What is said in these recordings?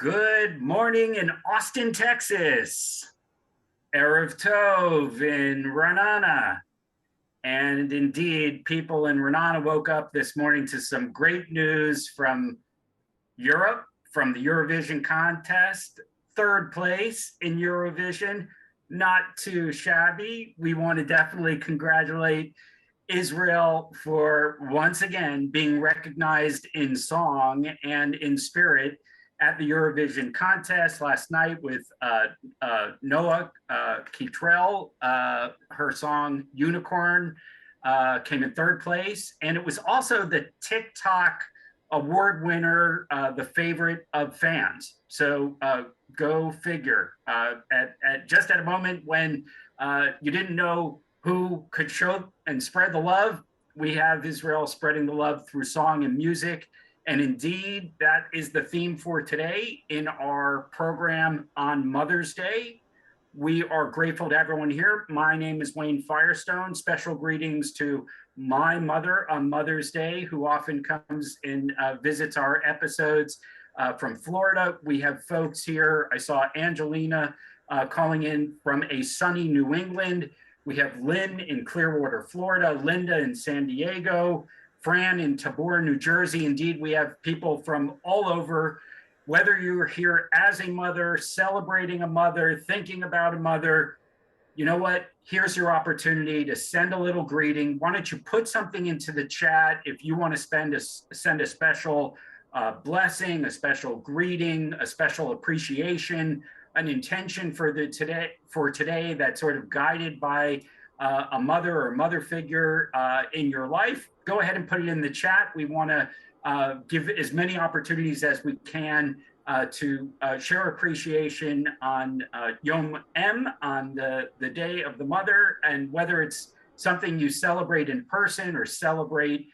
Good morning in Austin, Texas. Erev Tov in Renana. And indeed, people in Renana woke up this morning to some great news from Europe, from the Eurovision contest, third place in Eurovision. Not too shabby. We want to definitely congratulate Israel for once again being recognized in song and in spirit at the Eurovision contest last night with Noah Kitrell. Her song Unicorn came in third place. And it was also the TikTok award winner, the favorite of fans. So go figure. Just at a moment when you didn't know who could show and spread the love, we have Israel spreading the love through song and music. And indeed, that is the theme for today in our program on Mother's Day. We are grateful to everyone here. My name is Wayne Firestone. Special greetings to my mother on Mother's Day, who often comes and visits our episodes from Florida. We have folks here. I saw Angelina calling in from a sunny New England. We have Lynn in Clearwater, Florida, Linda in San Diego, Fran in Tabor, New Jersey. Indeed, we have people from all over, whether you're here as a mother, celebrating a mother, thinking about a mother. You know what? Here's your opportunity to send a little greeting. Why don't you put something into the chat if you want to send a special blessing, a special greeting, a special appreciation, an intention for today that's sort of guided by a mother or mother figure in your life. Go ahead and put it in the chat. We want to give as many opportunities as we can to share appreciation on Yom M, on the Day of the Mother, and whether it's something you celebrate in person or celebrate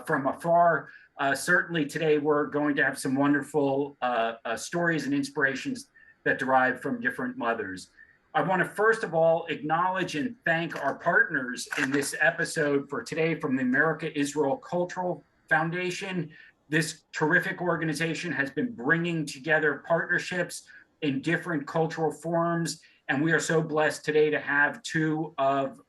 from afar. Certainly today we're going to have some wonderful stories and inspirations that derive from different mothers. I want to first of all acknowledge and thank our partners in this episode for today from the America-Israel Cultural Foundation. This terrific organization has been bringing together partnerships in different cultural forms, and we are so blessed today to have two of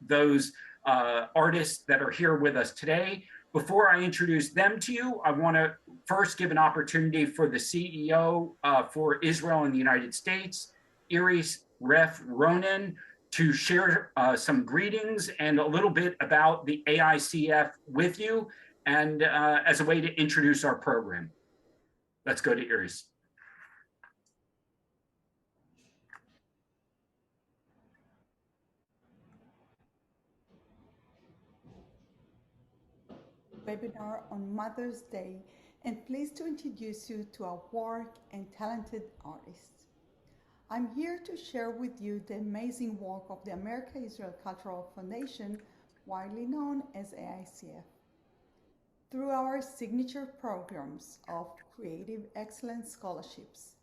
those artists that are here with us today. Before I introduce them to you, I want to first give an opportunity for the CEO for Israel and the United States, Iris Reff-Ronen, to share some greetings and a little bit about the AICF with you, and as a way to introduce our program. Let's go to Iris. Webinar on Mother's Day, and pleased to introduce you to our work and talented artists. I'm here to share with you the amazing work of the America-Israel Cultural Foundation, widely known as AICF. Through our signature programs of Creative Excellence Scholarships,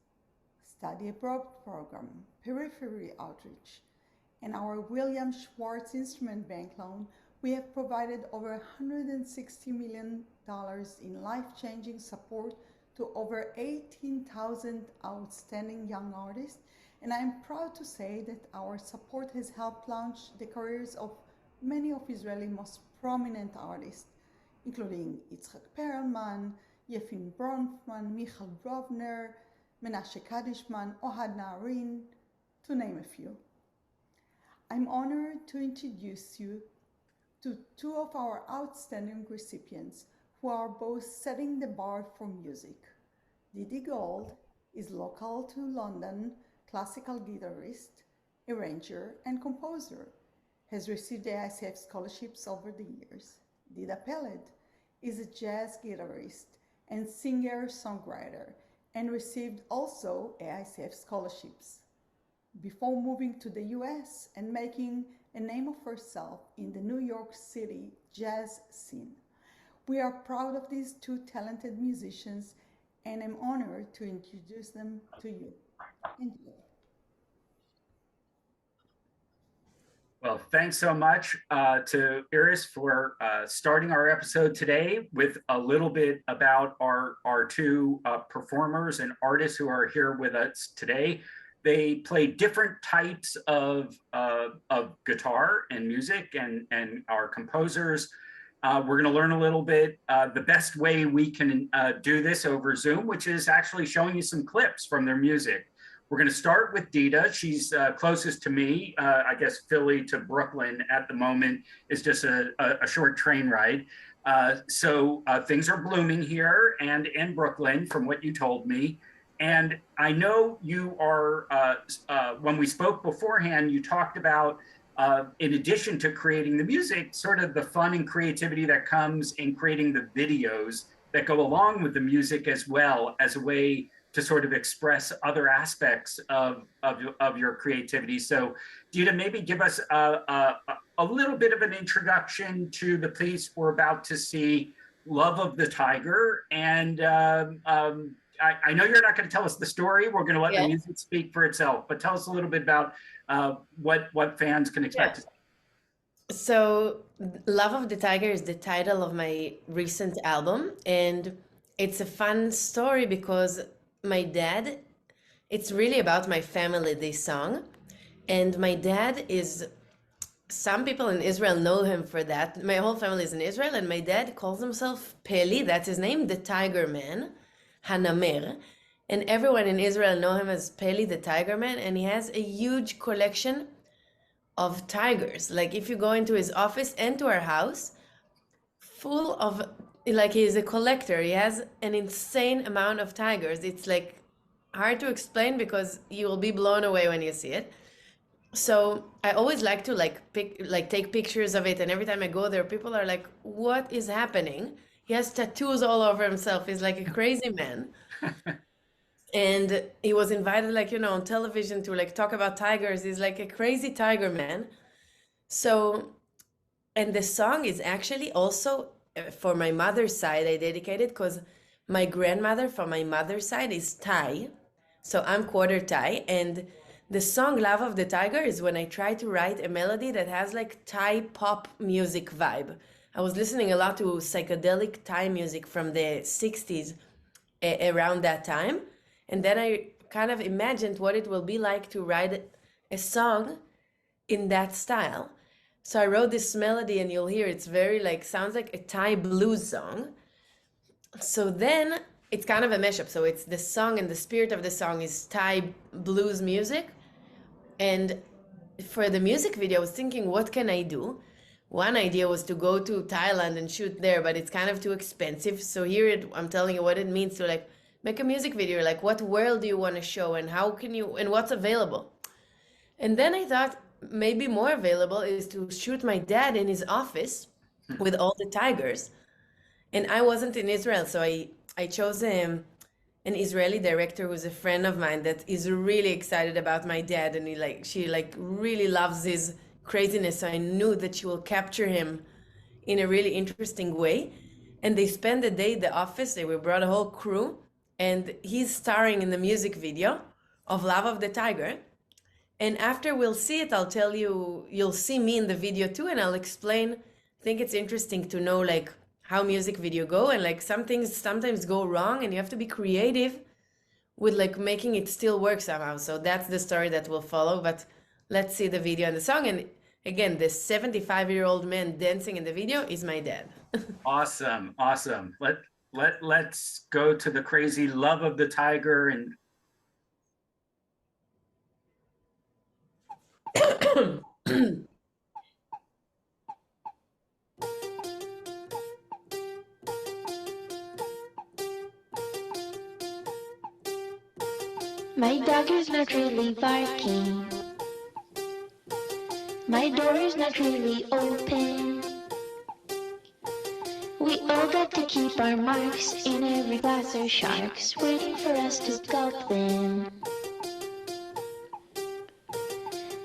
Study Abroad Program, Periphery Outreach, and our William Schwartz Instrument Bank loan, we have provided over $160 million in life-changing support to over 18,000 outstanding young artists, and I am proud to say that our support has helped launch the careers of many of Israel's most prominent artists, including Yitzhak Perlman, Yefim Bronfman, Michal Brovner, Menashe Kadishman, Ohad Naarin, to name a few. I'm honored to introduce you to two of our outstanding recipients who are both setting the bar for music. Didi Gold is local to London, classical guitarist, arranger, and composer, has received AICF scholarships over the years. Dida Pelled is a jazz guitarist and singer-songwriter and received also AICF scholarships before moving to the US and making a name of herself in the New York City jazz scene. We are proud of these two talented musicians, and I'm honored to introduce them to you. Enjoy. Well, thanks so much to Iris for starting our episode today with a little bit about our two performers and artists who are here with us today. They play different types of guitar and music and are composers. We're going to learn a little bit the best way we can do this over Zoom, which is actually showing you some clips from their music. We're going to start with Dida. She's closest to me. I guess Philly to Brooklyn at the moment is just a short train ride. So things are blooming here and in Brooklyn from what you told me. And I know you are, when we spoke beforehand, you talked about, in addition to creating the music, sort of the fun and creativity that comes in creating the videos that go along with the music as well, as a way to sort of express other aspects of your creativity. So Dida, maybe give us a little bit of an introduction to the piece we're about to see, Love of the Tiger. And I know you're not going to tell us the story. We're going to let the music speak for itself, but tell us a little bit about what fans can expect to see. So Love of the Tiger is the title of my recent album. And it's a fun story because my dad, it's really about my family, this song. And my dad is, some people in Israel know him for that. My whole family is in Israel, and my dad calls himself Peli, that's his name, the Tiger Man, Hanamer. And everyone in Israel know him as Peli, the Tiger Man, and he has a huge collection of tigers. Like if you go into his office and to our house, full of, like he's a collector. He has an insane amount of tigers. It's like hard to explain because you will be blown away when you see it. So I always like to take pictures of it, and every time I go there, people are like, "What is happening?" He has tattoos all over himself. He's like a crazy man. And he was invited, on television to talk about tigers. He's like a crazy tiger man. So, and the song is actually also for my mother's side, I dedicated because my grandmother from my mother's side is Thai. So I'm quarter Thai. And the song Love of the Tiger is when I try to write a melody that has Thai pop music vibe. I was listening a lot to psychedelic Thai music from the 60s around that time. And then I kind of imagined what it will be like to write a song in that style. So I wrote this melody, and you'll hear it's very sounds like a Thai blues song. So then it's kind of a mashup. So it's the song, and the spirit of the song is Thai blues music. And for the music video, I was thinking, what can I do? One idea was to go to Thailand and shoot there, but it's kind of too expensive. So here I'm telling you what it means to make a music video. What world do you want to show, and how can you, and what's available? And then I thought, maybe more available is to shoot my dad in his office with all the tigers. And I wasn't in Israel, so I chose an Israeli director who's a friend of mine that is really excited about my dad, and she really loves his craziness. So I knew that she will capture him in a really interesting way. And they spent the day at the office. They brought a whole crew, and he's starring in the music video of Love of the Tiger. And after we'll see it, I'll tell you, you'll see me in the video too, and I'll explain. I think it's interesting to know how music video go, and some things sometimes go wrong, and you have to be creative with making it still work somehow. So that's the story that will follow, but let's see the video and the song. And again, the 75-year-old man dancing in the video is my dad. Awesome. Let's go to the crazy Love of the Tiger. And my dog is not really barking. My door is not really open. We all got to keep our marks. In every glass are sharks waiting for us to gulp them.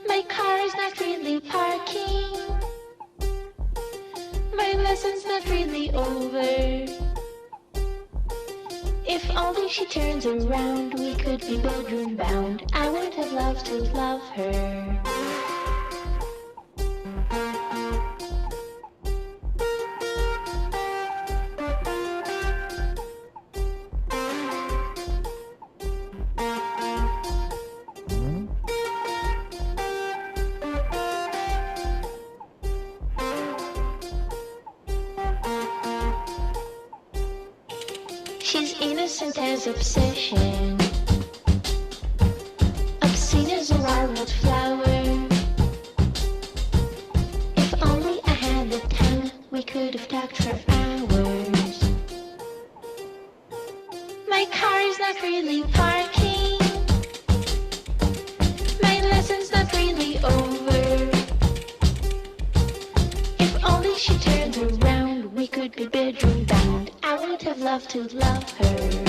My car is not really parking. My lesson's not really over. If only she turns around, we could be bedroom bound. I would have loved to love her. She's innocent as obsession, obscene as a wild flower. If only I had the time, we could have talked for hours. My car is not really parking, my lesson's not really over. If only she turned around, we could be bedroom bound. I would have loved to love her.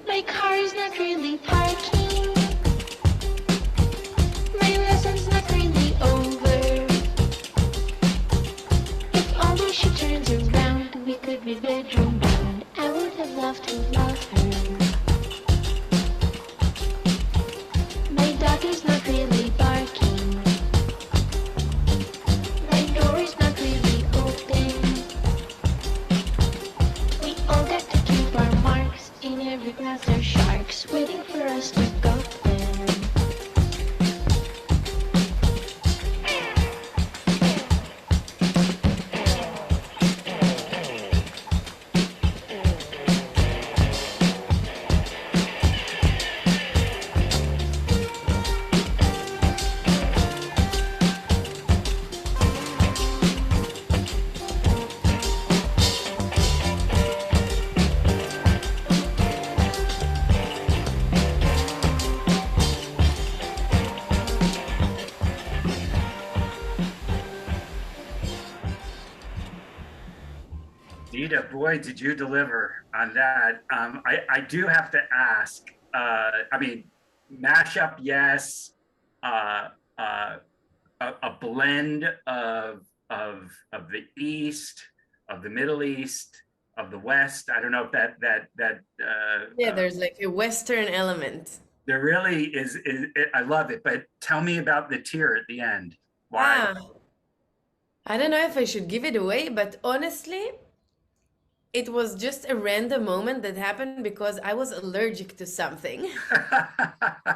My car is not really parking, my lesson's not really over. If only she turns around, we could be bedroom bound. I would have loved to love her. My dog is not really barking, my door is not really open. We all got to keep our marks. In every glass there are sharks waiting for us to go them. Dida, boy, did you deliver on that. I do have to ask, I mean, mashup, yes, a blend of the East, of the Middle East, of the West. I don't know if Yeah, there's like a Western element. there really is, I love it, but tell me about the tear at the end. Why? I don't know if I should give it away, but honestly, it was just a random moment that happened because I was allergic to something.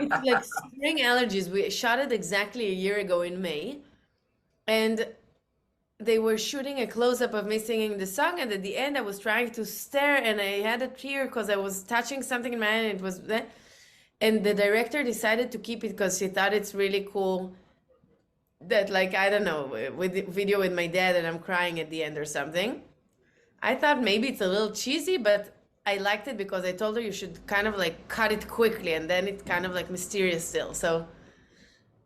It's like spring allergies. We shot it exactly a year ago in May, and they were shooting a close-up of me singing the song, and at the end I was trying to stare and I had a tear because I was touching something in my hand and it was there. And the director decided to keep it because she thought it's really cool that, like, I don't know, with the video with my dad and I'm crying at the end or something. I thought maybe it's a little cheesy, but I liked it because I told her you should kind of like cut it quickly and then it's kind of like mysterious still. So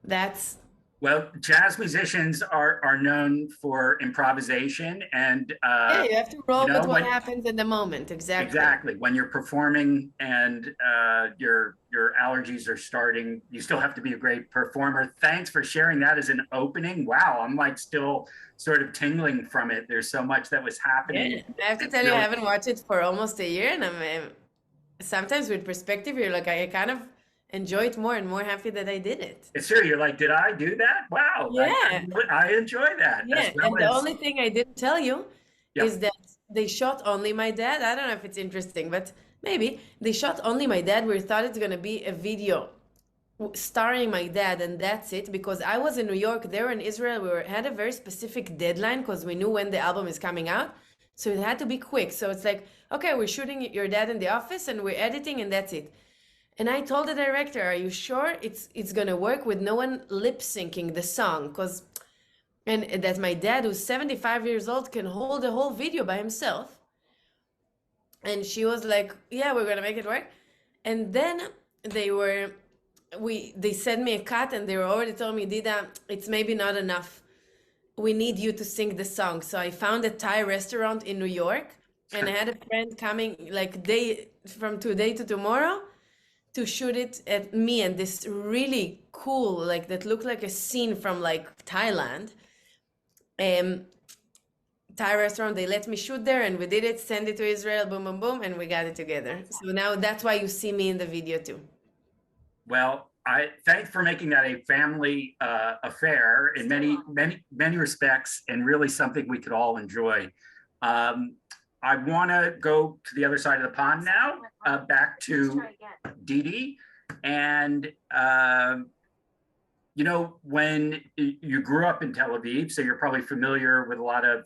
that's Well, jazz musicians are known for improvisation and yeah, you have to roll you know, with what when- happens in the moment. Exactly. exactly when you're performing and your allergies are starting, you still have to be a great performer. Thanks for sharing that as an opening. Wow, I'm like still sort of tingling from it. There's so much that was happening. Yeah. I have to It's tell you, I really- haven't watched it for almost a year, and I'm sometimes with perspective, you're like, I kind of enjoy it more and more happy that I did it. It's true. You're like, did I do that? Wow. Yeah. I enjoy that. Yeah, as well and the as- only thing I didn't tell you Yeah. is that they shot only my dad. I don't know if it's interesting, but maybe they shot only my dad. We thought it's gonna be a video starring my dad, and that's it. Because I was in New York, they were in Israel. Had a very specific deadline because we knew when the album is coming out, so it had to be quick. So it's like, okay, we're shooting your dad in the office, and we're editing, and that's it. And I told the director, "Are you sure it's gonna work with no one lip syncing the song? And that my dad, who's 75 years old, can hold the whole video by himself." And she was like, "Yeah, we're gonna make it work." And then they sent me a cut, and they were already told me, "Dida, it's maybe not enough. We need you to sing the song." So I found a Thai restaurant in New York, and I had a friend coming like from today to tomorrow to shoot it at me and this really cool, like that looked like a scene from like Thailand. Thai restaurant, they let me shoot there and we did it, send it to Israel, boom, boom, boom, and we got it together. So now that's why you see me in the video too. Well, thanks for making that a family affair in many respects, and really something we could all enjoy. I want to go to the other side of the pond now, back to Didi. And you know, when you grew up in Tel Aviv, so you're probably familiar with a lot of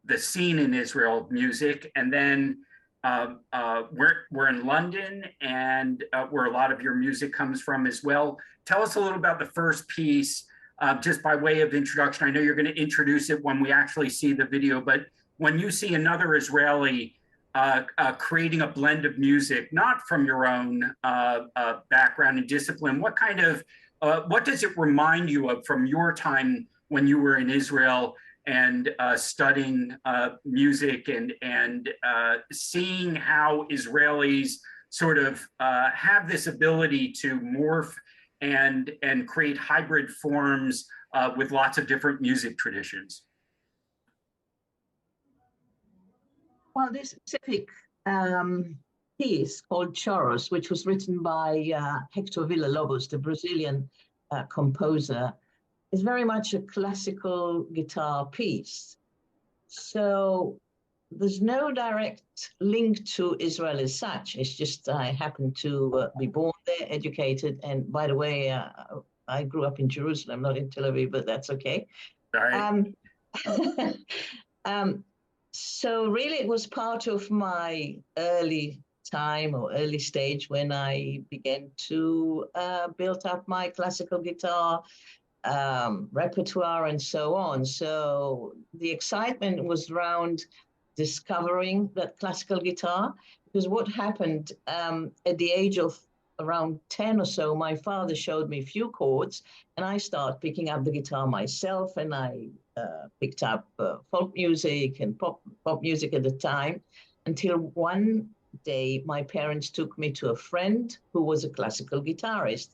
the scene in Israel music, and then we're in London, and where a lot of your music comes from as well. Tell us a little about the first piece, just by way of introduction. I know you're going to introduce it when we actually see the video, but when you see another Israeli creating a blend of music, not from your own background and discipline, what kind of, what does it remind you of from your time when you were in Israel and studying music, and seeing how Israelis sort of have this ability to morph and create hybrid forms with lots of different music traditions? Well, this specific piece called Choros, which was written by Hector Villa-Lobos, the Brazilian composer, is very much a classical guitar piece. So there's no direct link to Israel as such. It's just I happened to be born there, educated. And by the way, I grew up in Jerusalem, not in Tel Aviv, but that's okay. Right. So really it was part of my early time or early stage when I began to build up my classical guitar repertoire and so on. So the excitement was around discovering that classical guitar, because what happened at the age of around 10 or so, my father showed me a few chords and I started picking up the guitar myself, and I picked up folk music and pop music at the time, until one day my parents took me to a friend who was a classical guitarist.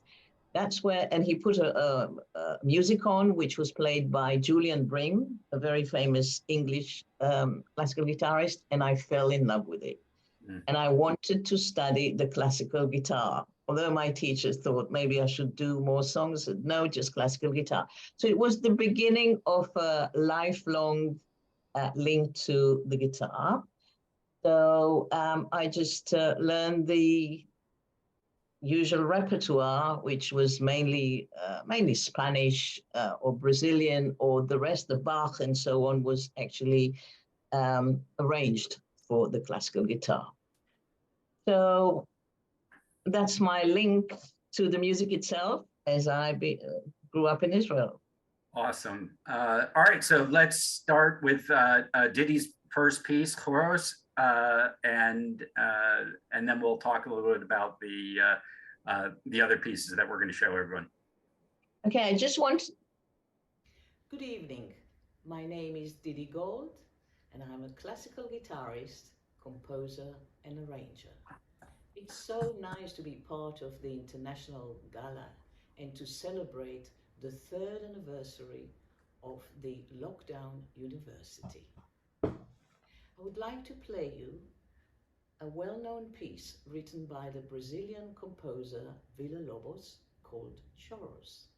That's where, and he put a music on, which was played by Julian Brim, a very famous English classical guitarist, and I fell in love with it. And I wanted to study the classical guitar. Although my teachers thought maybe I should do more songs, no, just classical guitar. So it was the beginning of a lifelong link to the guitar. So I just learned the usual repertoire, which was mainly Spanish or Brazilian, or the rest of Bach and so on was actually arranged for the classical guitar. So that's my link to the music itself, as I grew up in Israel. Awesome. All right, so let's start with Didi's first piece, Choros, and then we'll talk a little bit about the other pieces that we're going to show everyone. Okay, I just want. Good evening. My name is Didi Gold, and I'm a classical guitarist, composer, and arranger. It's so nice to be part of the International Gala and to celebrate the 3rd anniversary of the Lockdown University. I would like to play you a well-known piece written by the Brazilian composer Villa-Lobos called Choros.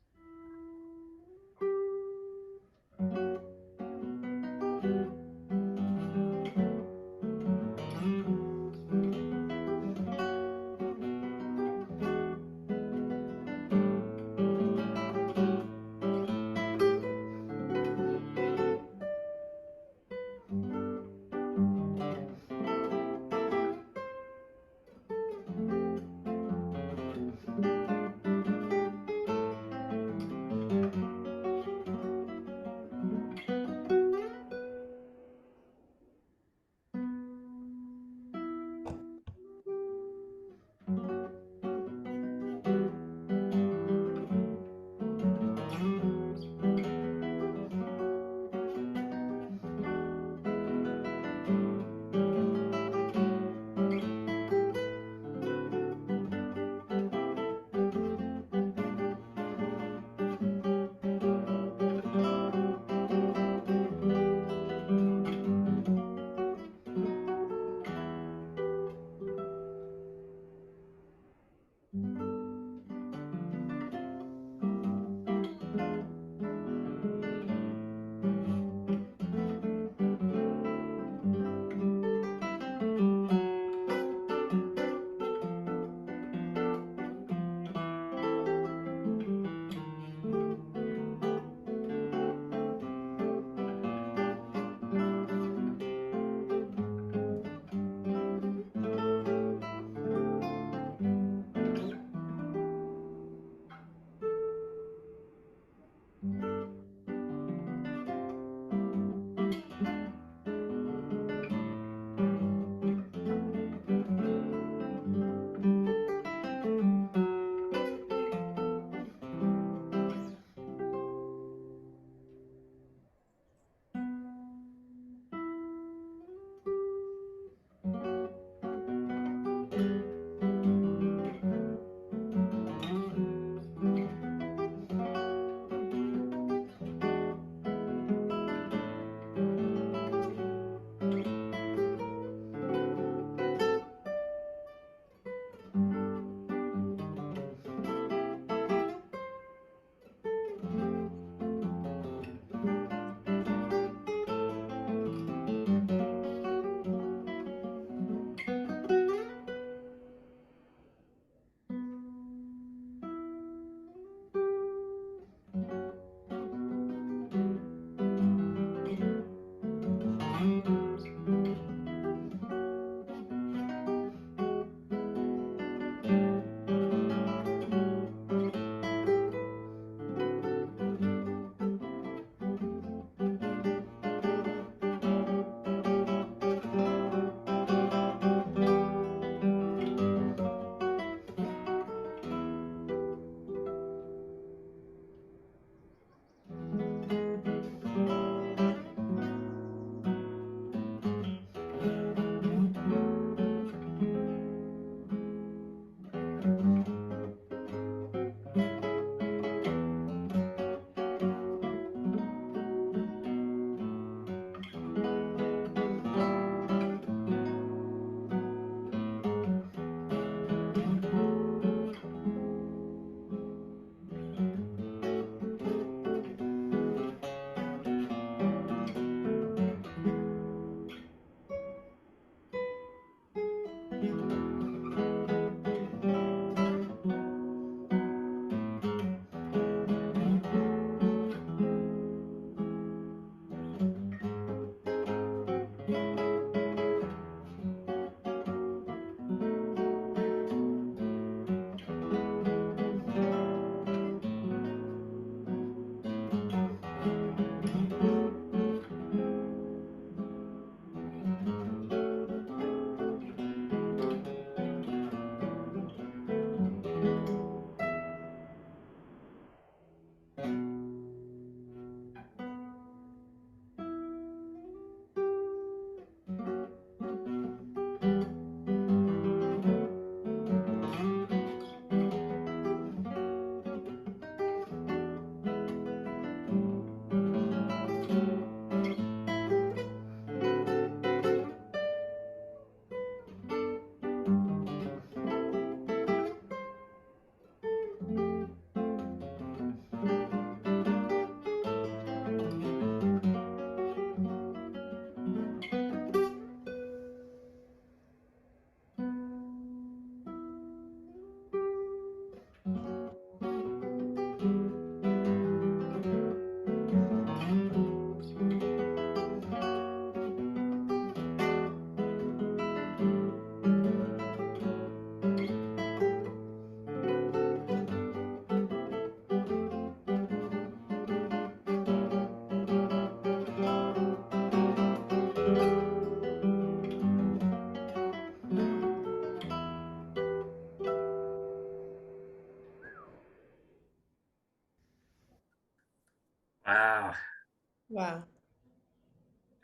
Wow.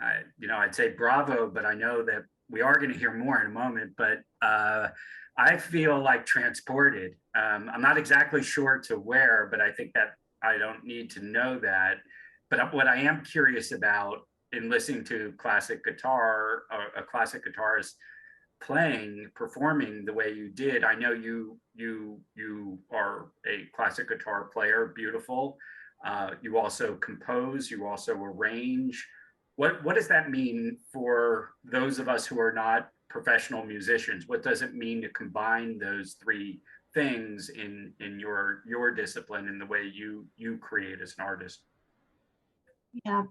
I'd say bravo, but I know that we are going to hear more in a moment. But I feel like transported. I'm not exactly sure to where, but I think that I don't need to know that. But what I am curious about in listening to classic guitar, a classic guitarist performing the way you did, I know you are a classic guitar player, beautiful. You also compose, you also arrange. What does that mean for those of us who are not professional musicians? What does it mean to combine those three things in your discipline and the way you create as an artist? Yeah.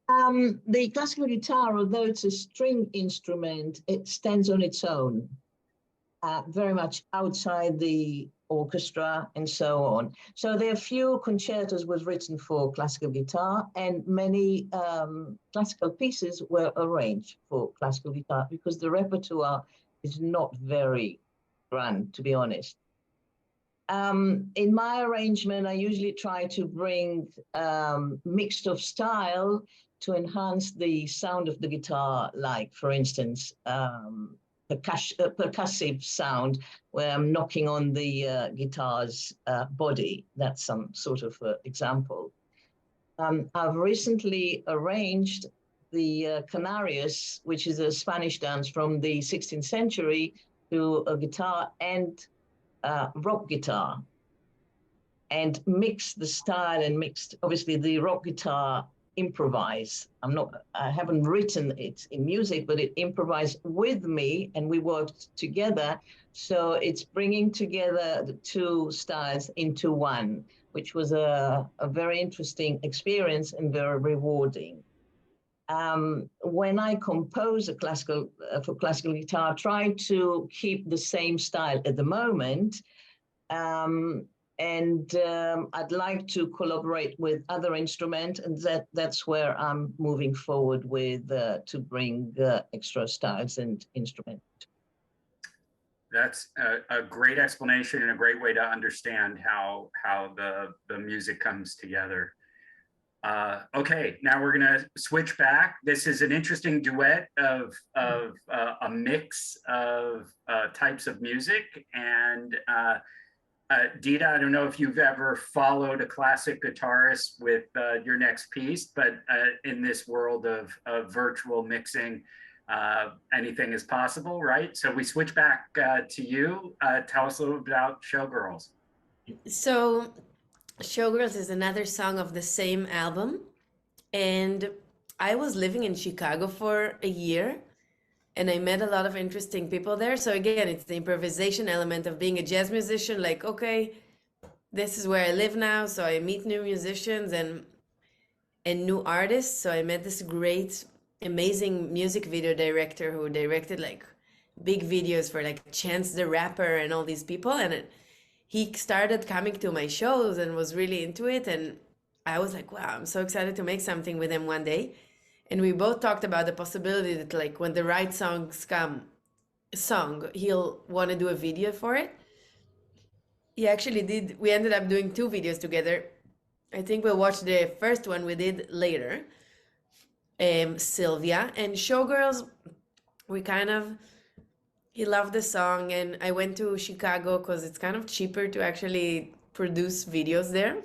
The classical guitar, although it's a string instrument, it stands on its own, very much outside the orchestra and so on. So there are few concertos was written for classical guitar, and many classical pieces were arranged for classical guitar because the repertoire is not very grand, to be honest. In my arrangement, I usually try to bring mixed of style to enhance the sound of the guitar, like, for instance, percussive sound where I'm knocking on the guitar's body. That's some sort of example. I've recently arranged the Canarias, which is a Spanish dance from the 16th century, to a guitar and rock guitar, and mix the style and mixed, obviously the rock guitar improvise. I haven't written it in music, but it improvised with me and we worked together. So it's bringing together the two styles into one, which was a very interesting experience and very rewarding. When I compose for classical guitar, I try to keep the same style at the moment. I'd like to collaborate with other instruments, and that's where I'm moving forward with to bring extra styles and instruments. That's a great explanation and a great way to understand how the music comes together. Okay, now we're gonna switch back. This is an interesting duet of a mix of types of music. And Dida, I don't know if you've ever followed a classic guitarist with your next piece, but in this world of virtual mixing, anything is possible, right? So we switch back to you. Tell us a little about Showgirls. So Showgirls is another song of the same album. And I was living in Chicago for a year and I met a lot of interesting people there. So again, it's the improvisation element of being a jazz musician. Like, okay, this is where I live now. So I meet new musicians and new artists. So I met this great, amazing music video director who directed like big videos for like Chance the Rapper and all these people. And he started coming to my shows and was really into it. And I was like, wow, I'm so excited to make something with him one day. And we both talked about the possibility that like when the right song, he'll want to do a video for it. He actually did. We ended up doing 2 videos together. I think we'll watch the first one we did later. Sylvia and Showgirls, he loved the song, and I went to Chicago because it's kind of cheaper to actually produce videos there.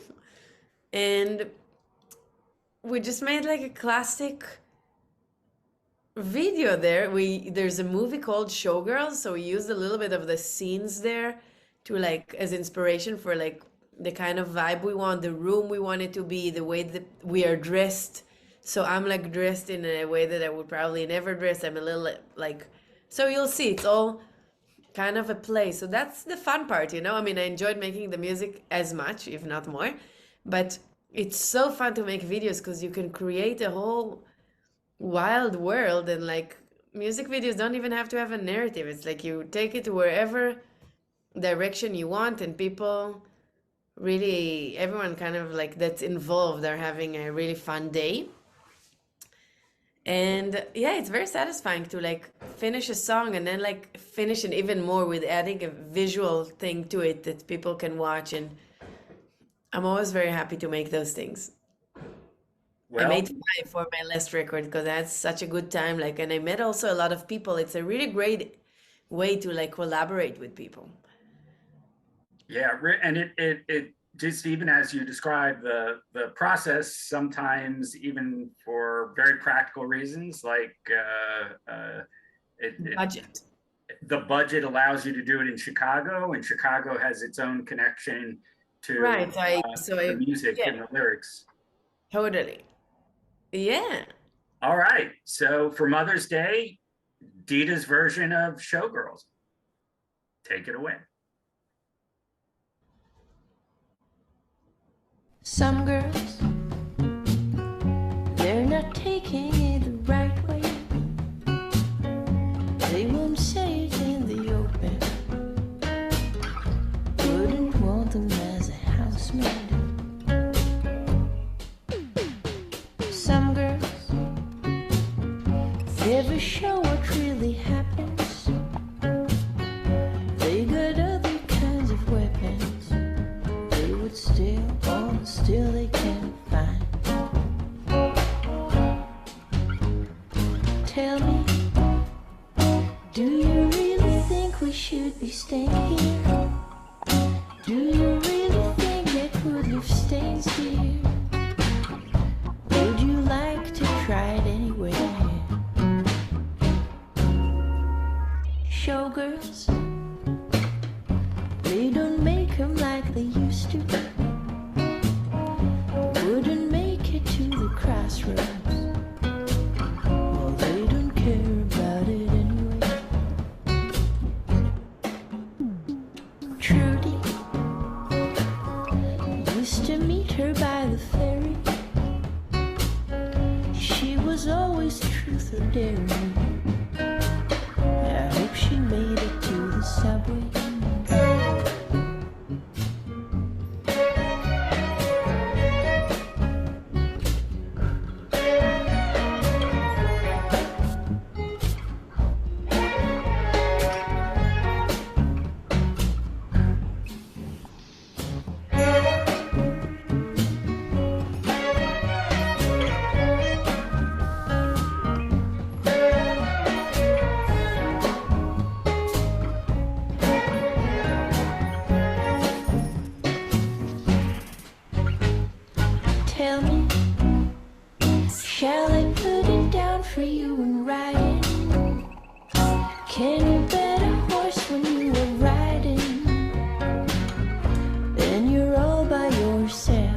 And we just made like a classic video there. There's a movie called Showgirls, so we used a little bit of the scenes there to like as inspiration for like the kind of vibe we want, the room we want it to be, the way that we are dressed. So I'm like dressed in a way that I would probably never dress. I'm a little like, so you'll see it's all kind of a play. So that's the fun part, you know? I mean, I enjoyed making the music as much, if not more, but it's so fun to make videos because you can create a whole wild world. And like music videos don't even have to have a narrative. It's like you take it to wherever direction you want, and people really, everyone kind of like that's involved are having a really fun day. And yeah, it's very satisfying to like finish a song and then like finish it even more with adding a visual thing to it that people can watch. And I'm always very happy to make those things. I Well, made 5 for my last record because I had such a good time. Like, and I met also a lot of people. It's a really great way to like collaborate with people. yeah, and it just, even as you describe the process, sometimes even for very practical reasons, like Budget. the budget allows you to do it in Chicago, and Chicago has its own connection to Right. So I the music yeah, and the lyrics. totally. Yeah. All right, so for Mother's Day, Dida's version of Showgirls. Take it away. Some girls, they're not taking it the right way. They won't say it in the open. Wouldn't want them as a housemaid. Some girls never show what really happens. They got other kinds of weapons. They would steal all the steel they can find. Tell me, do you really think we should be staying here? Do you really think they could leave stains here? Would you like to try it anyway? Showgirls, they don't make them like they used to. Wouldn't make it to the crossroads. Well, they don't care about it anyway. Trudy used to meet her by the ferry. She was always truth or daring. I hope she made it to the subway. Tell me, shall I put it down for you in writing? Can you bet a horse when you are riding? Then you're all by yourself,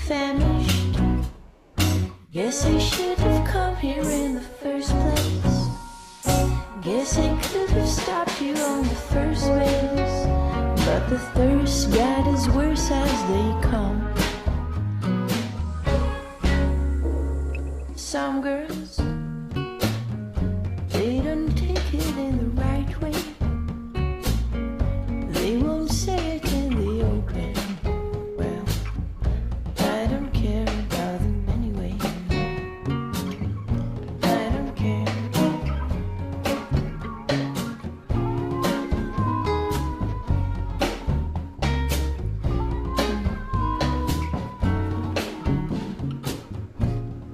famished. Guess I should have come here in the first place. Guess I could have stopped you on the first base. But the thirst got as worse as they come. Some girls, they don't take it in the right way. They won't say it in the open. Well, I don't care about them anyway. I don't care.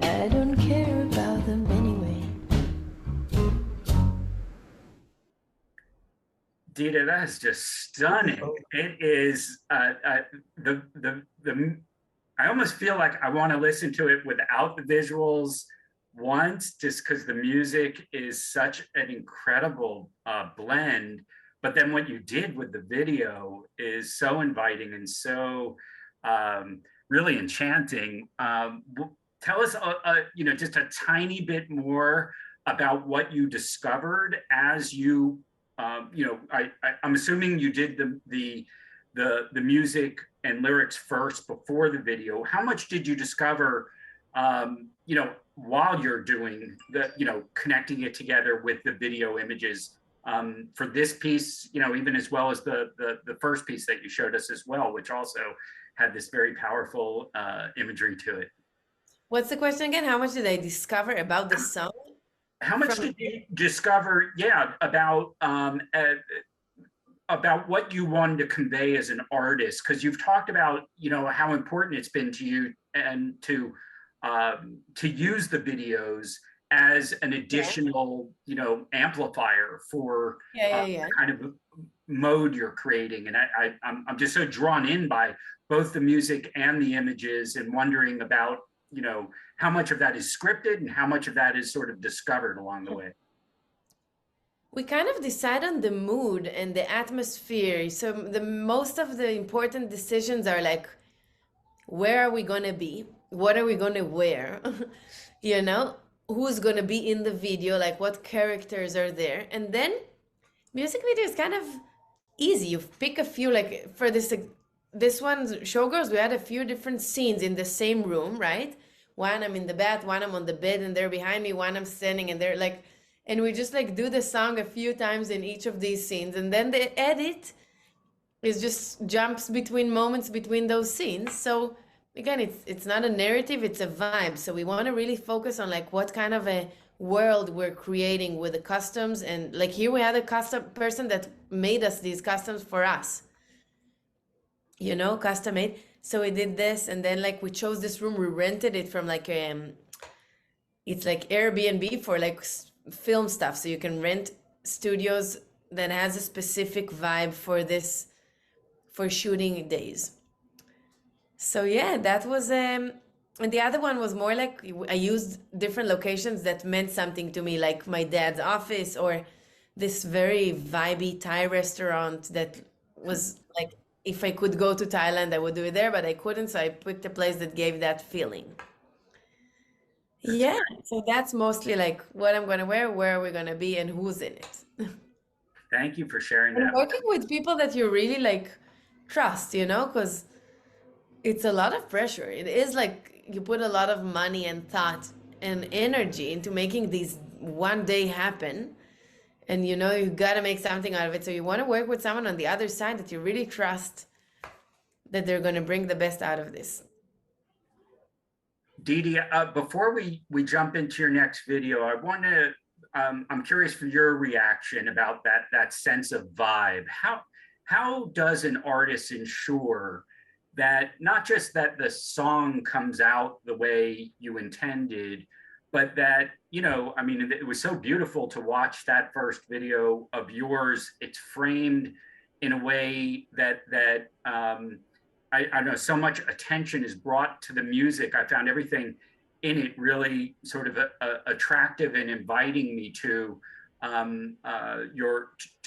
I don't care about them anyway. Dida, that is just stunning. It is the I almost feel like I want to listen to it without the visuals once, just because the music is such an incredible blend. But then what you did with the video is so inviting and so really enchanting. Tell us, just a tiny bit more about what you discovered as you, I'm assuming you did the music and lyrics first before the video. How much did you discover, while you're doing connecting it together with the video images for this piece, even as well as the first piece that you showed us as well, which also had this very powerful imagery to it. What's the question again? How much did I discover about the song? How much did you discover, about about what you wanted to convey as an artist, because you've talked about, you know, how important it's been to you and to use the videos as an additional, you know, amplifier for Yeah. the kind of mode you're creating. And I'm just so drawn in by both the music and the images, and wondering about, you know, how much of that is scripted and how much of that is sort of discovered along the way. We kind of decide on the mood and the atmosphere. So the most of the important decisions are like, where are we gonna be? What are we gonna wear? You know, who's gonna be in the video? Like, what characters are there? And then music video is kind of easy. You pick a few, like for this one, Showgirls, we had a few different scenes in the same room, right? One I'm in the bath, one I'm on the bed and they're behind me, one I'm standing and they're like, and we just like do the song a few times in each of these scenes, and then the edit is just jumps between moments between those scenes. So again, it's not a narrative, it's a vibe. So we want to really focus on like what kind of a world we're creating with the customs. And like here we had a custom person that made us these customs for us, you know, custom made. So we did this, and then like we chose this room, we rented it from like it's like Airbnb for like film stuff. So you can rent studios that has a specific vibe for this, for shooting days. So yeah, that was and the other one was more like I used different locations that meant something to me, like my dad's office or this very vibey Thai restaurant that was like, if I could go to Thailand, I would do it there, but I couldn't, so I picked a place that gave that feeling. Yeah, so that's mostly like what I'm gonna wear, where are we gonna be, and who's in it. Thank you for sharing And that. working with people that you really like trust, you know, because it's a lot of pressure. It is like you put a lot of money and thought and energy into making these one day happen. And you know, you gotta make something out of it. So you want to work with someone on the other side that you really trust that they're gonna bring the best out of this. Didi, before we jump into your next video, I want to, I'm curious for your reaction about that sense of vibe. How does an artist ensure that not just that the song comes out the way you intended, but that, you know, I mean, it was so beautiful to watch that first video of yours. It's framed in a way that I know so much attention is brought to the music. I found everything in it really sort of attractive and inviting me to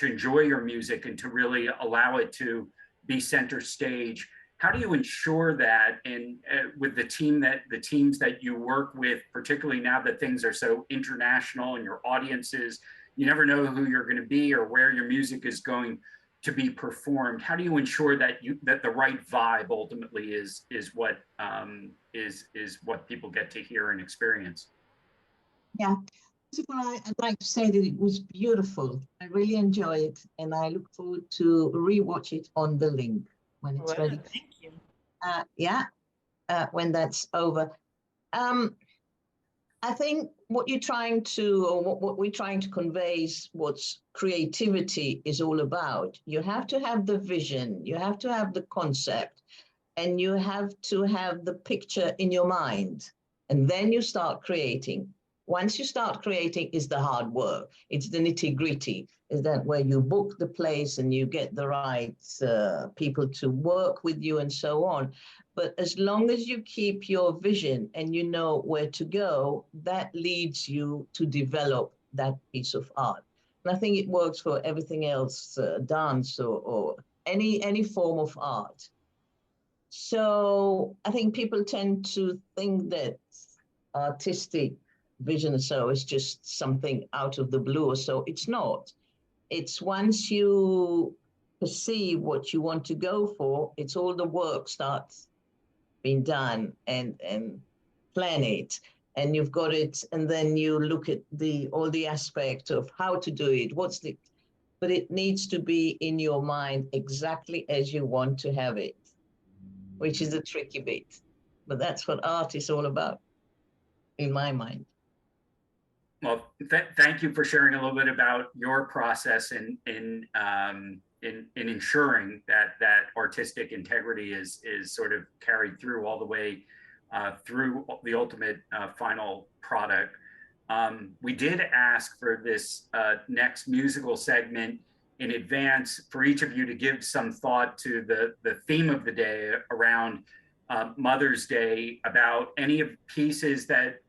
enjoy your music and to really allow it to be center stage. How do you ensure that, and with the teams that you work with, particularly now that things are so international and your audiences, you never know who you're going to be or where your music is going to be performed. How do you ensure that the right vibe ultimately is what people get to hear and experience? Yeah. First of all, I'd like to say that it was beautiful. I really enjoy it, and I look forward to rewatch it on the link when it's ready. Thank you. When that's over. I think what you're trying to, or what we're trying to convey is what creativity is all about. You have to have the vision, you have to have the concept, and you have to have the picture in your mind. And then you start creating. Once you start creating is the hard work. It's the nitty-gritty. Is that where you book the place and you get the right people to work with you and so on. But as long as you keep your vision and you know where to go, that leads you to develop that piece of art. And I think it works for everything else, dance or any form of art. So I think people tend to think that artistic vision or so is just something out of the blue or so. It's not. It's once you perceive what you want to go for, it's all the work starts being done and plan it, and you've got it, and then you look at all the aspects of how to do it, but it needs to be in your mind exactly as you want to have it, which is the tricky bit. But that's what art is all about, in my mind. Well, thank you for sharing a little bit about your process in ensuring that artistic integrity is sort of carried through all the way through the ultimate final product. We did ask for this next musical segment in advance for each of you to give some thought to the theme of the day around Mother's Day, about any of pieces that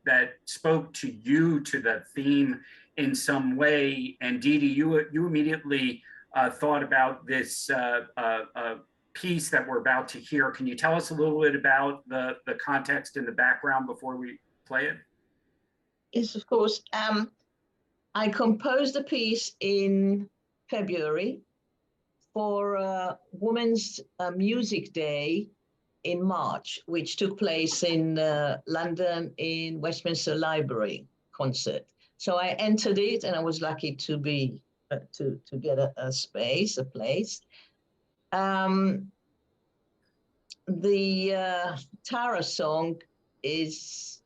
spoke to you, to the theme in some way. And Didi, you immediately thought about this piece that we're about to hear. Can you tell us a little bit about the context and the background before we play it? Yes, of course. I composed a piece in February for Women's Music Day in March, which took place in London in Westminster Library concert. So I entered it, and I was lucky to be to get a space, a place. The Tara song is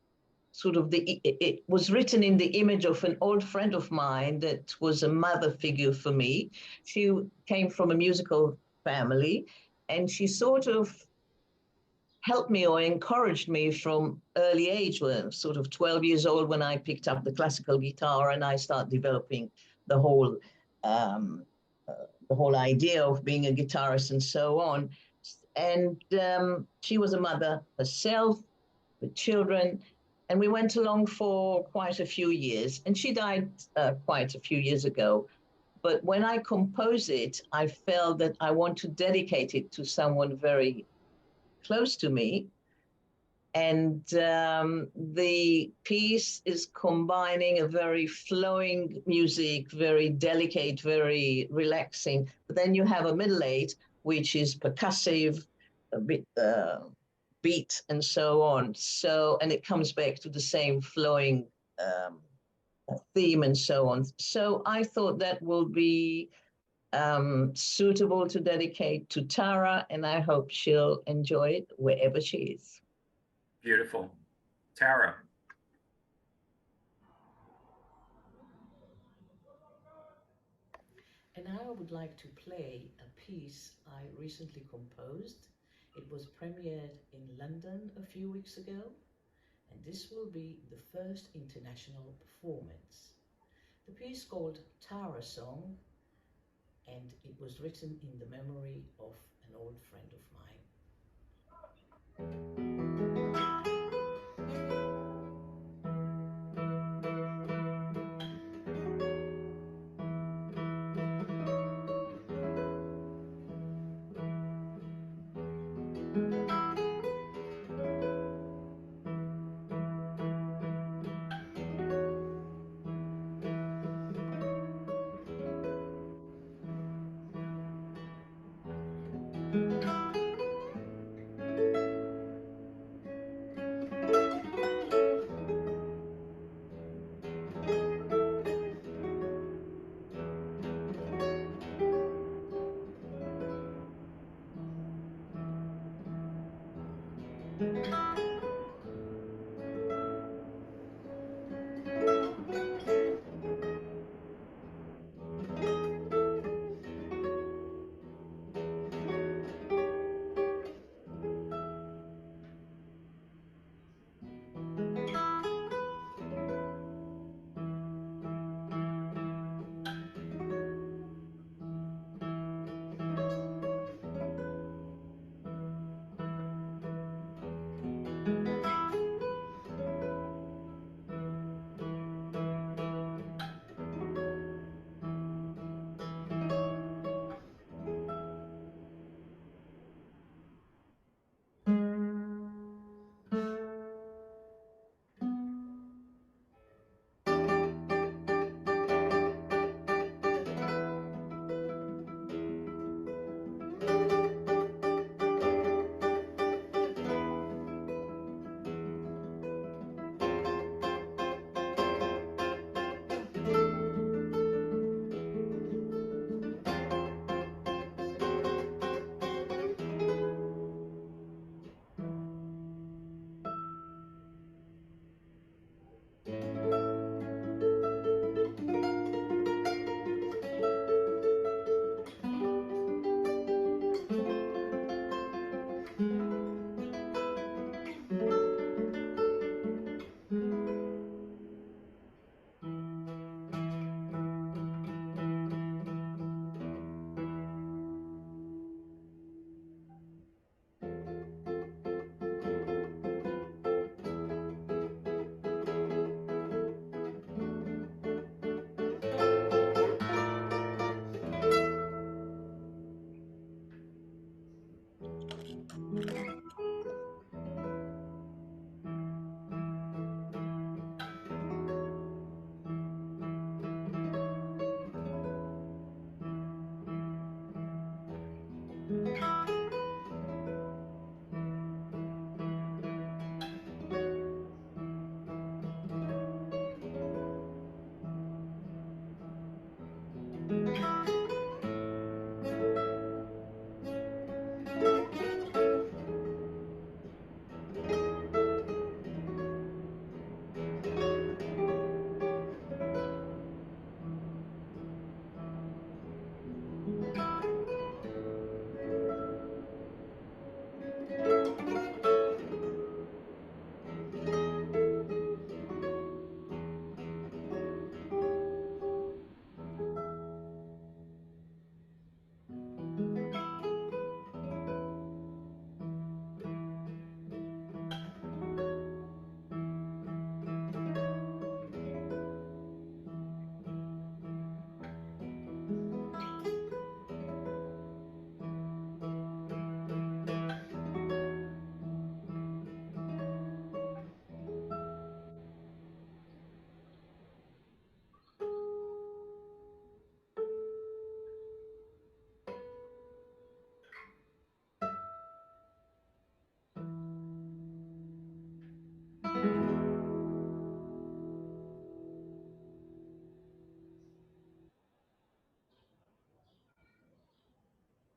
sort of it was written in the image of an old friend of mine that was a mother figure for me. She came from a musical family, and she sort of helped me or encouraged me from early age, when sort of 12 years old, when I picked up the classical guitar and I started developing the whole idea of being a guitarist and so on. And she was a mother herself with children, and we went along for quite a few years. And she died quite a few years ago. But when I composed it, I felt that I want to dedicate it to someone very close to me. And the piece is combining a very flowing music, very delicate, very relaxing. But then you have a middle eight, which is percussive, a bit beat, and so on. So, and it comes back to the same flowing theme and so on. So I thought that will be suitable to dedicate to Tara, and I hope she'll enjoy it wherever she is. Beautiful. Tara. And now I would like to play a piece I recently composed. It was premiered in London a few weeks ago, and this will be the first international performance. The piece called Tara Song, and it was written in the memory of an old friend of mine.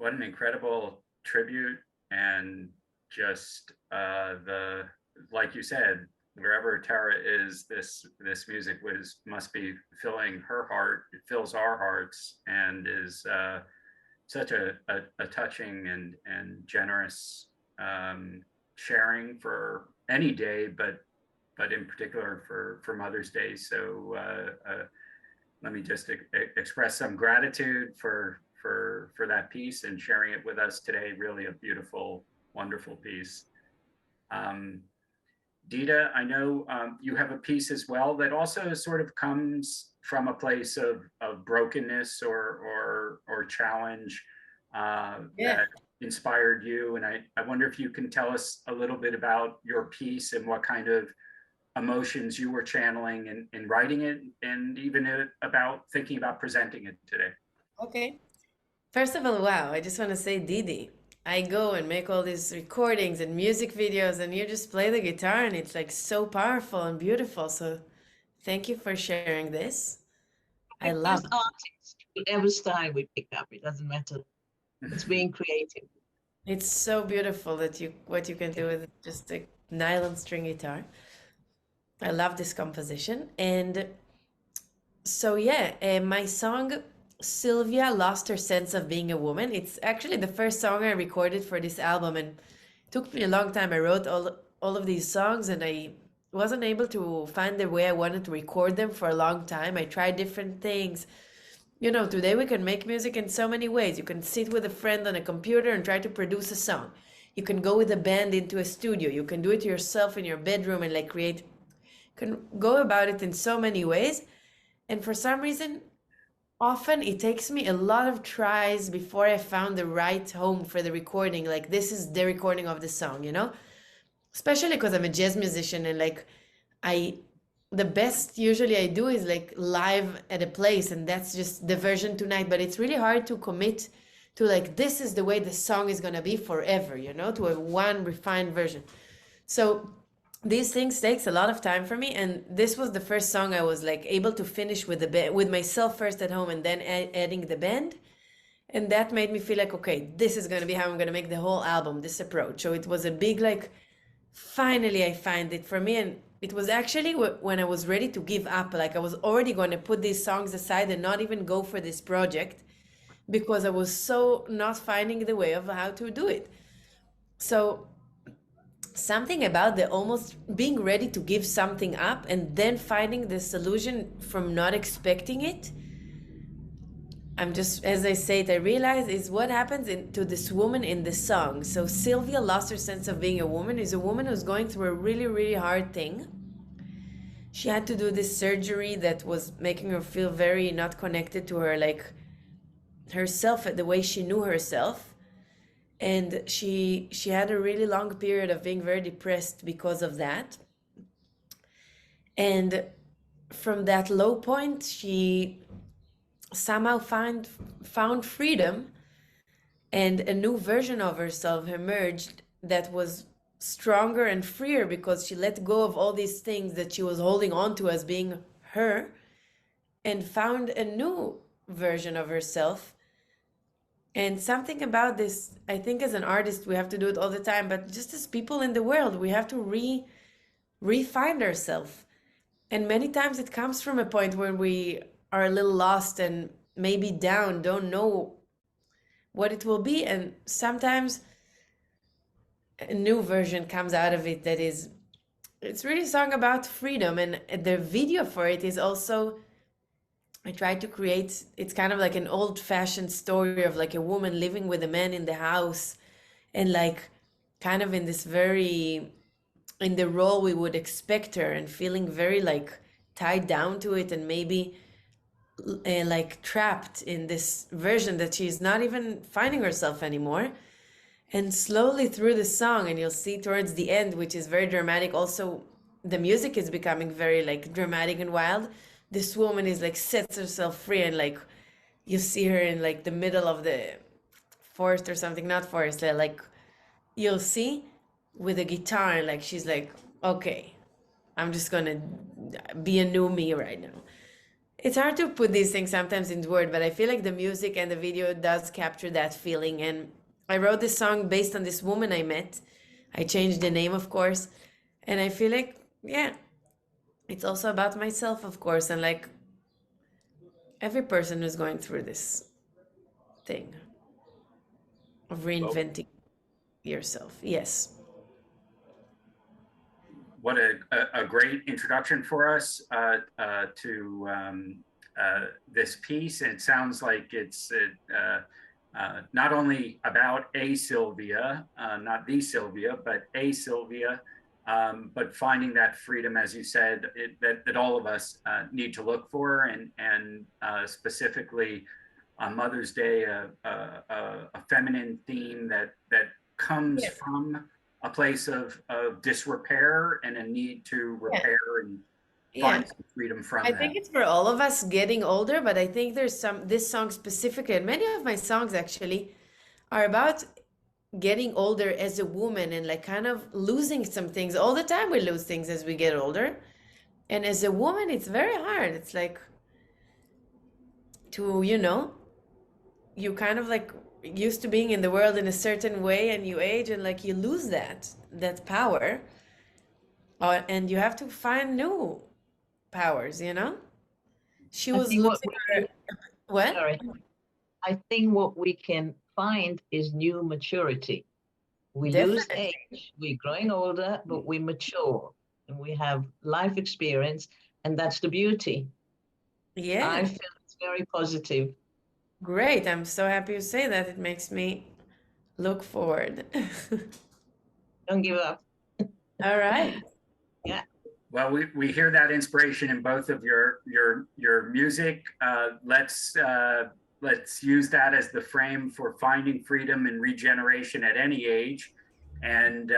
what an incredible tribute, and just like you said, wherever Tara is, this music must be filling her heart. It fills our hearts, and is such a touching and generous sharing for any day, but in particular for Mother's Day. So let me just express some gratitude for that piece and sharing it with us today. Really a beautiful, wonderful piece. Dida, I know you have a piece as well that also sort of comes from a place of brokenness or challenge that inspired you. And I wonder if you can tell us a little bit about your piece and what kind of emotions you were channeling in writing it, and even about thinking about presenting it today. Okay. First of all, wow, I just want to say, Didi, I go and make all these recordings and music videos, and you just play the guitar, and it's like so powerful and beautiful. So thank you for sharing this. I love it. Artists, whatever style we pick up, it doesn't matter. It's being creative. It's so beautiful that what you can do with just a nylon string guitar. I love this composition. And so yeah, my song Sylvia Lost Her Sense of Being a Woman. It's actually the first song I recorded for this album, and it took me a long time. I wrote all of these songs, and I wasn't able to find the way I wanted to record them for a long time. I tried different things. You know, today we can make music in so many ways. You can sit with a friend on a computer and try to produce a song. You can go with a band into a studio. You can do it yourself in your bedroom and like create. You can go about it in so many ways. And for some reason, often it takes me a lot of tries before I found the right home for the recording. Like, this is the recording of the song, you know? Especially because I'm a jazz musician, and like the best usually I do is like live at a place, and that's just the version tonight. But it's really hard to commit to like, this is the way the song is gonna be forever, you know, to a one refined version. So these things takes a lot of time for me, and this was the first song I was like able to finish with with myself first at home, and then adding the band. And that made me feel like, okay, this is gonna be how I'm gonna make the whole album, this approach. So it was a big like, finally I find it for me. And it was actually when I was ready to give up, like I was already going to put these songs aside and not even go for this project, because I was so not finding the way of how to do it. So something about the almost being ready to give something up and then finding the solution from not expecting it. I'm just, as I say it, I realize is what happens to this woman in the song. So Sylvia Lost Her Sense of Being a Woman is a woman who's going through a really, really hard thing. She had to do this surgery that was making her feel very not connected to her, like herself, the way she knew herself. And she had a really long period of being very depressed because of that. And from that low point, she somehow found freedom, and a new version of herself emerged that was stronger and freer, because she let go of all these things that she was holding on to as being her, and found a new version of herself. And something about this, I think as an artist, we have to do it all the time, but just as people in the world, we have to re-find ourselves. And many times it comes from a point where we are a little lost and maybe down, don't know what it will be. And sometimes a new version comes out of it that is, it's really a song about freedom. And the video for it is also, I tried to create, it's kind of like an old-fashioned story of like a woman living with a man in the house, and like kind of in this very, in the role we would expect her, and feeling very like tied down to it, and maybe like trapped in this version that she's not even finding herself anymore. And slowly through the song, and you'll see towards the end, which is very dramatic, also the music is becoming very like dramatic and wild. This woman is like sets herself free, and like you see her in like the middle of the forest or something, not forest, like you'll see with a guitar, and like she's like, okay, I'm just gonna be a new me right now. It's hard to put these things sometimes in word, but I feel like the music and the video does capture that feeling. And I wrote this song based on this woman I met. I changed the name, of course. And I feel like, yeah, it's also about myself, of course. And like every person who's going through this thing of reinventing yourself. Yes. What a great introduction for us to this piece. And it sounds like it's not only about a Sylvia, not the Sylvia, but a Sylvia, but finding that freedom, as you said, that all of us need to look for, and specifically on Mother's Day, a feminine theme that comes from a place of disrepair and a need to repair and find some freedom from I that. think it's for all of us getting older, but I think there's this song specifically, and many of my songs actually are about getting older as a woman and like kind of losing some things. All the time we lose things as we get older. And as a woman, it's very hard. It's like to, you kind of like used to being in the world in a certain way, and you age and like you lose that power, and you have to find new powers. She was losing her. What? Sorry. I think what we can find is new maturity. We lose age, we're growing older, but we mature and we have life experience, and that's the beauty. Yeah, I feel it's very positive. Great. I'm so happy you say that. It makes me look forward. Don't give up. All right. Yeah. Well, we hear that inspiration in both of your music. Let's use that as the frame for finding freedom and regeneration at any age. And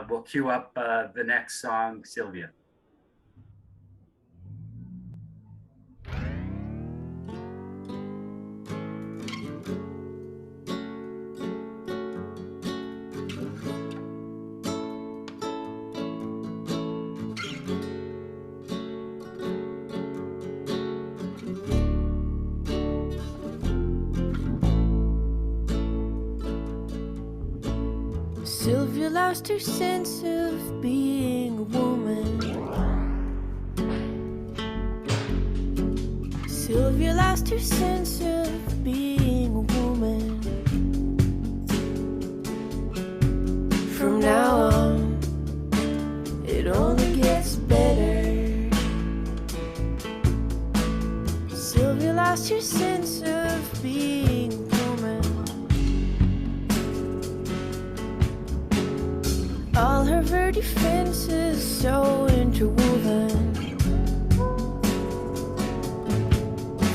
we'll cue up the next song, Sylvia. Sylvia lost her sense of being a woman. Sylvia lost her sense of being a woman. From now on, it only gets better. Sylvia lost her sense of being a woman. All her defenses so interwoven.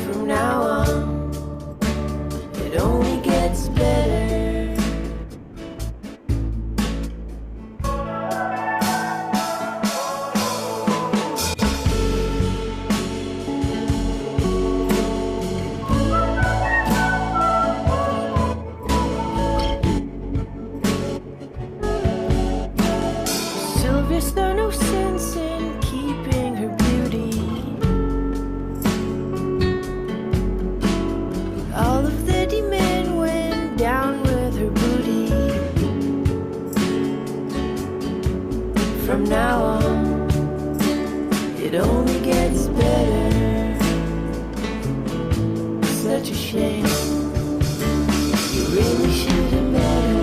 From now on, it only gets better. Sylvia's there no sense in keeping her beauty. All of the demand went down with her booty. From now on, it only gets better. Such a shame. You really should have met her.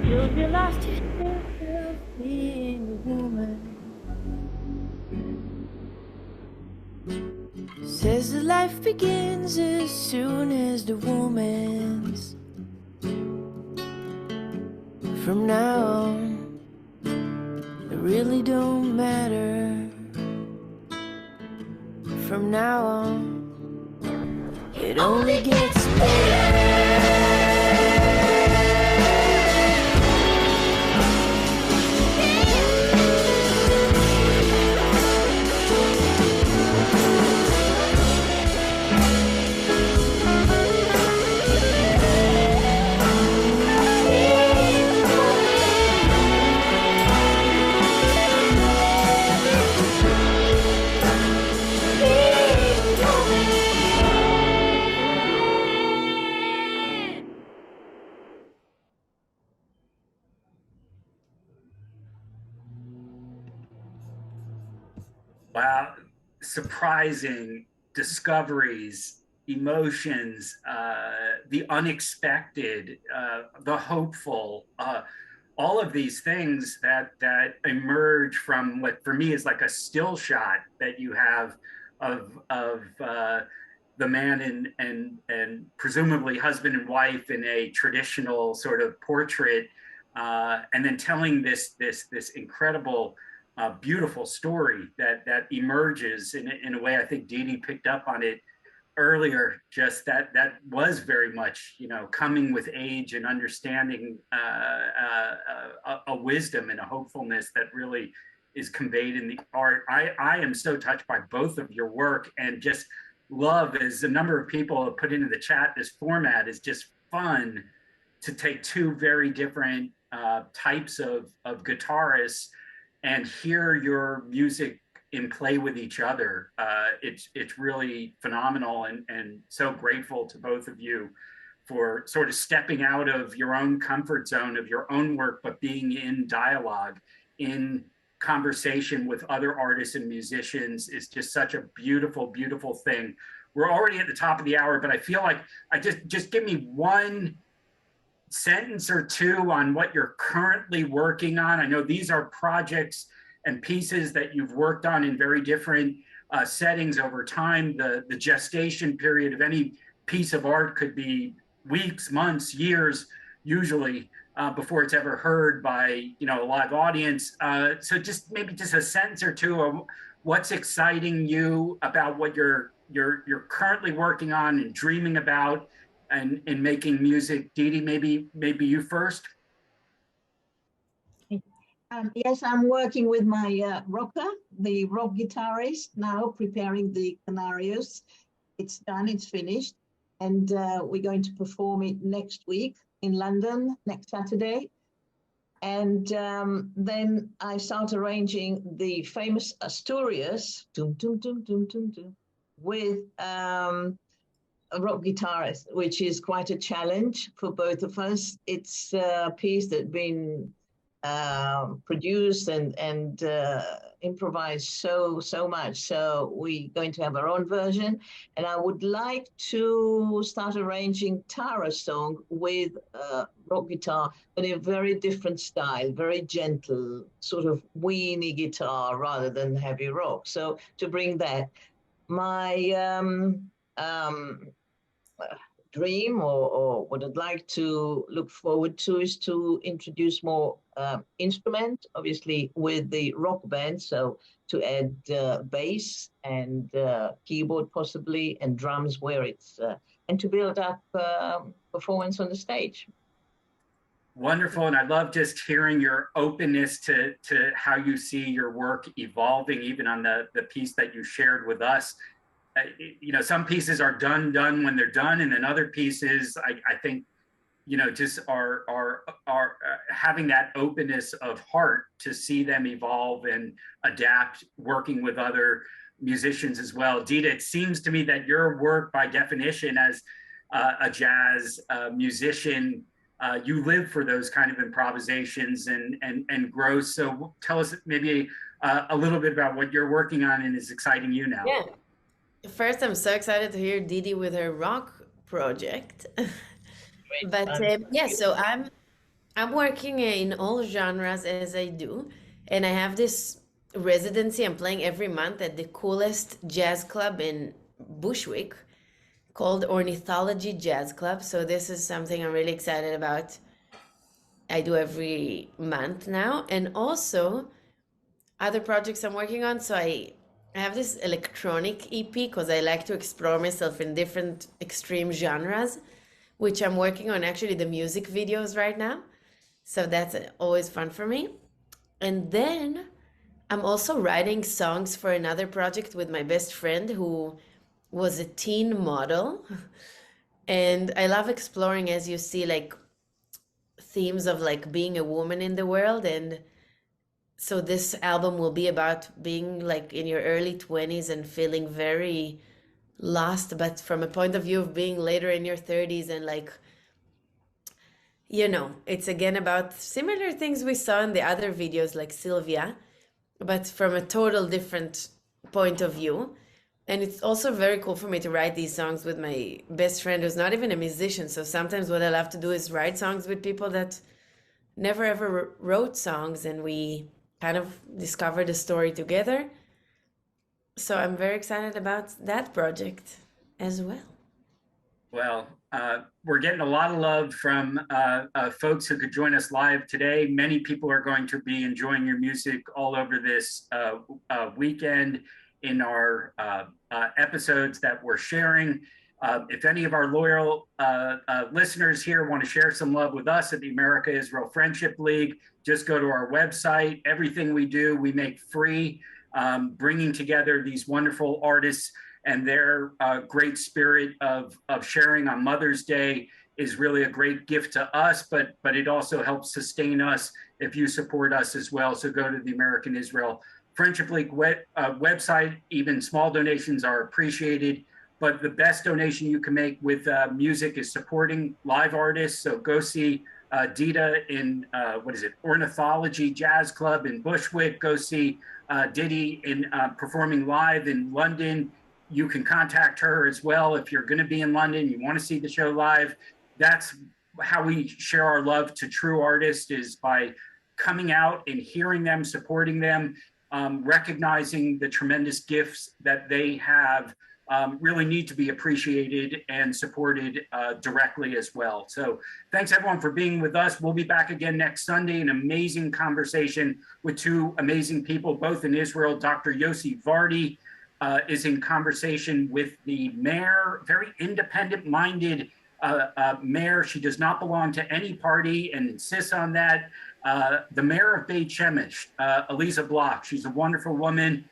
Sylvia lost her sense of being a woman. Says that life begins as soon as the woman's. From now on, it really don't matter. From now on, it only gets better. Wow, surprising discoveries, emotions, the unexpected, the hopeful, all of these things that emerge from what for me is like a still shot that you have of the man and presumably husband and wife in a traditional sort of portrait, and then telling this incredible beautiful story that emerges in a way. I think Didi picked up on it earlier, just that was very much, coming with age and understanding, a wisdom and a hopefulness that really is conveyed in the art. I am so touched by both of your work, and just love, as a number of people have put into the chat, this format is just fun to take two very different types of guitarists and hear your music in play with each other. It's really phenomenal, and so grateful to both of you for sort of stepping out of your own comfort zone of your own work, but being in dialogue, in conversation with other artists and musicians is just such a beautiful, beautiful thing. We're already at the top of the hour, but I feel like I just give me one sentence or two on what you're currently working on. I know these are projects and pieces that you've worked on in very different settings over time. The gestation period of any piece of art could be weeks, months, years, usually, before it's ever heard by a live audience. So just maybe just a sentence or two of what's exciting you about what you're currently working on and dreaming about, and in making music. Didi, maybe you first. Yes, I'm working with my rocker, the rock guitarist, now preparing the Canarios. It's done, it's finished, and we're going to perform it next week in London, next Saturday. And then I start arranging the famous Asturias, with a rock guitarist, which is quite a challenge for both of us. It's a piece that's been produced and improvised so much. So we're going to have our own version. And I would like to start arranging Tara song with rock guitar, but in a very different style, very gentle, sort of weeny guitar rather than heavy rock. So to bring that, my dream or what I'd like to look forward to is to introduce more instrument, obviously with the rock band, so to add bass and keyboard possibly, and drums where it's, and to build up performance on the stage. Wonderful. And I love just hearing your openness to how you see your work evolving, even on the piece that you shared with us. Some pieces are done when they're done, and then other pieces, I think, just are having that openness of heart to see them evolve and adapt, working with other musicians as well. Dida, it seems to me that your work, by definition, as a jazz musician, you live for those kind of improvisations and growth. So tell us maybe a little bit about what you're working on and is exciting you now. Yeah. First, I'm so excited to hear Didi with her rock project. But yeah, so I'm working in all genres as I do, and I have this residency I'm playing every month at the coolest jazz club in Bushwick called Ornithology Jazz Club. So this is something I'm really excited about. I do every month now, and also other projects I'm working on. So I have this electronic EP because I like to explore myself in different extreme genres, which I'm working on actually the music videos right now. So that's always fun for me. And then I'm also writing songs for another project with my best friend who was a teen model. And I love exploring, as you see, like themes of like being a woman in the world. And so this album will be about being like in your early 20s and feeling very lost, but from a point of view of being later in your 30s, and like, it's again about similar things we saw in the other videos like Sylvia, but from a total different point of view. And it's also very cool for me to write these songs with my best friend who's not even a musician. So sometimes what I love to do is write songs with people that never ever wrote songs, and we kind of discovered the story together. So I'm very excited about that project as well. Well, we're getting a lot of love from folks who could join us live today. Many people are going to be enjoying your music all over this weekend in our episodes that we're sharing. If any of our loyal listeners here want to share some love with us at the America-Israel Friendship League, just go to our website. Everything we do, we make free, bringing together these wonderful artists, and their great spirit of sharing on Mother's Day is really a great gift to us, but it also helps sustain us if you support us as well. So go to the American Israel Friendship League website. Even small donations are appreciated, but the best donation you can make with music is supporting live artists. So go see Dida in, Ornithology Jazz Club in Bushwick. Go see Didi in performing live in London. You can contact her as well if you're going to be in London, you want to see the show live. That's how we share our love to true artists, is by coming out and hearing them, supporting them, recognizing the tremendous gifts that they have, really need to be appreciated and supported directly as well. So thanks everyone for being with us. We'll be back again next Sunday. An amazing conversation with two amazing people, both in Israel. Dr. Yossi Vardi is in conversation with the mayor, very independent-minded mayor. She does not belong to any party and insists on that. The mayor of Beit Shemesh, Eliza Block. She's a wonderful woman,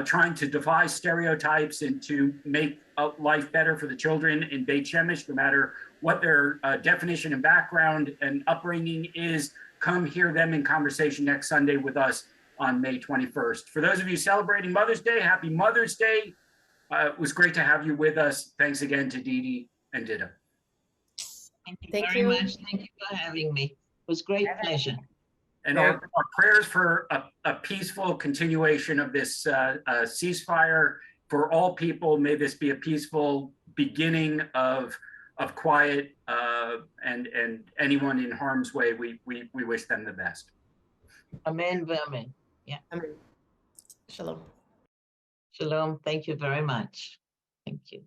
trying to defy stereotypes and to make life better for the children in Beit Shemesh, no matter what their definition and background and upbringing is. Come hear them in conversation next Sunday with us on May 21st. For those of you celebrating Mother's Day, happy Mother's Day. It was great to have you with us. Thanks again to Didi and Dida. Thank you Thank very you. much. Thank you for having me. It was great pleasure. And our prayers for a peaceful continuation of this ceasefire for all people. May this be a peaceful beginning of quiet, and anyone in harm's way, we wish them the best. Amen, amen. Yeah. Amen. Shalom. Shalom. Thank you very much. Thank you.